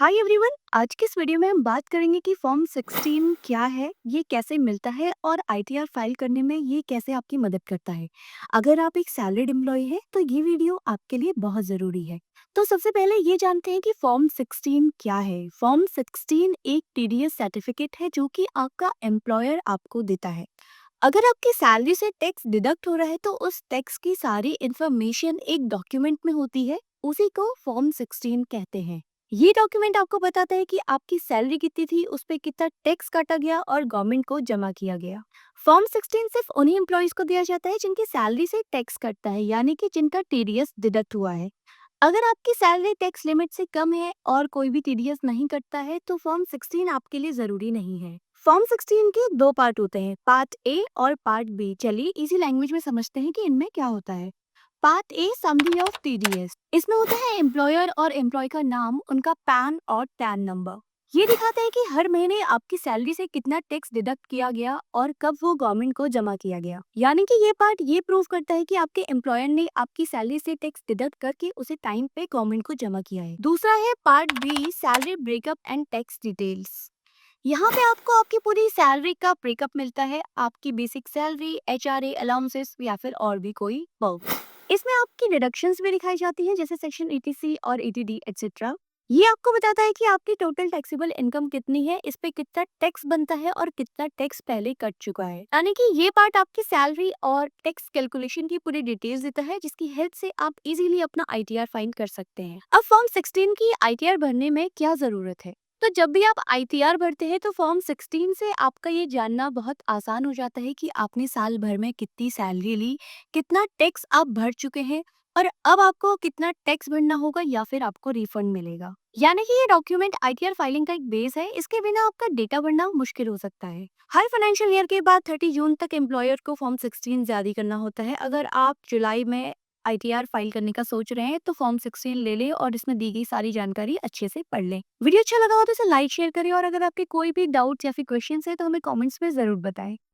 Hi everyone. आज की इस वीडियो में हम बात करेंगे कि फॉर्म 16 क्या है, ये कैसे मिलता है और आईटीआर फाइल करने में ये कैसे आपकी मदद करता है। अगर आप एक सैलरीड एम्प्लॉय है तो ये वीडियो आपके लिए बहुत ज़रूरी है। तो सबसे पहले ये जानते हैं कि फॉर्म 16 क्या है। फॉर्म 16 एक टीडीएस सर्टिफिकेट है जो कि आपका एम्प्लॉयर आपको देता है। अगर आपकी सैलरी से टैक्स डिडक्ट हो रहा है तो उस टैक्स की सारी इंफॉर्मेशन एक डॉक्यूमेंट में होती है, उसी को फॉर्म 16 कहते हैं। ये डॉक्यूमेंट आपको बताता है कि आपकी सैलरी कितनी थी, उस पे कितना टैक्स काटा गया और गवर्नमेंट को जमा किया गया। फॉर्म 16 सिर्फ उन्हीं एम्प्लॉयज को दिया जाता है जिनकी सैलरी से टैक्स कटता है, यानी कि जिनका टीडीएस डिडक्ट हुआ है। अगर आपकी सैलरी टैक्स लिमिट से कम है और कोई भी टीडीएस नहीं कटता है तो फॉर्म 16 आपके लिए जरूरी नहीं है। फॉर्म 16 के दो पार्ट होते हैं, पार्ट ए और पार्ट बी। चलिए इजी लैंग्वेज में समझते हैं कि इनमें क्या होता है। Part A summary of TDS. इसमें होता है एम्प्लॉयर और एम्प्लॉय का नाम, उनका पैन और टैन नंबर। ये दिखाता है कि हर महीने आपकी सैलरी से कितना टैक्स डिडक्ट किया गया और कब वो गवर्नमेंट को जमा किया गया। यानी कि ये पार्ट ये प्रूव करता है कि आपके एम्प्लॉयर ने आपकी सैलरी से टैक्स डिडक्ट करके उसे टाइम पे गवर्नमेंट को जमा किया है। दूसरा है part B, salary breakup and tax details. यहाँ पे आपको आपकी पूरी सैलरी का ब्रेकअप मिलता है, आपकी बेसिक सैलरी, एचआरए, अलाउंसेस या फिर और भी कोई पर्क। इसमें आपकी डिडक्शंस भी दिखाई जाती हैं, जैसे सेक्शन ईटीसी और ईटीडी एक्सेट्रा। ये आपको बताता है कि आपकी टोटल टैक्सेबल इनकम कितनी है, इस पे कितना टैक्स बनता है और कितना टैक्स पहले कट चुका है। यानी कि ये पार्ट आपकी सैलरी और टैक्स कैलकुलेशन की पूरी डिटेल्स देता है, जिसकी हेल्प से आप इजीली अपना आईटीआर फाइल कर सकते हैं। अब फॉर्म 16 की आईटीआर भरने में क्या जरूरत है। तो जब भी आप आईटीआर भरते हैं तो फॉर्म 16 से आपका ये जानना बहुत आसान हो जाता है कि आपने साल भर में कितनी सैलरी ली, कितना टैक्स आप भर चुके हैं और अब आपको कितना टैक्स भरना होगा या फिर आपको रिफंड मिलेगा। यानी कि ये डॉक्यूमेंट आईटीआर फाइलिंग का एक बेस है, इसके बिना आपका डेटा भरना मुश्किल हो सकता है। हर फाइनेंशियल ईयर के बाद 30 जून तक एम्प्लॉयर को फॉर्म 16 जारी करना होता है। अगर आप जुलाई में आईटीआर फाइल करने का सोच रहे हैं तो फॉर्म 16 ले लें और इसमें दी गई सारी जानकारी अच्छे से पढ़ लें। वीडियो अच्छा लगा हो तो इसे लाइक शेयर करें और अगर आपके कोई भी डाउट्स या फिर क्वेश्चंस है तो हमें कमेंट्स में जरूर बताएं।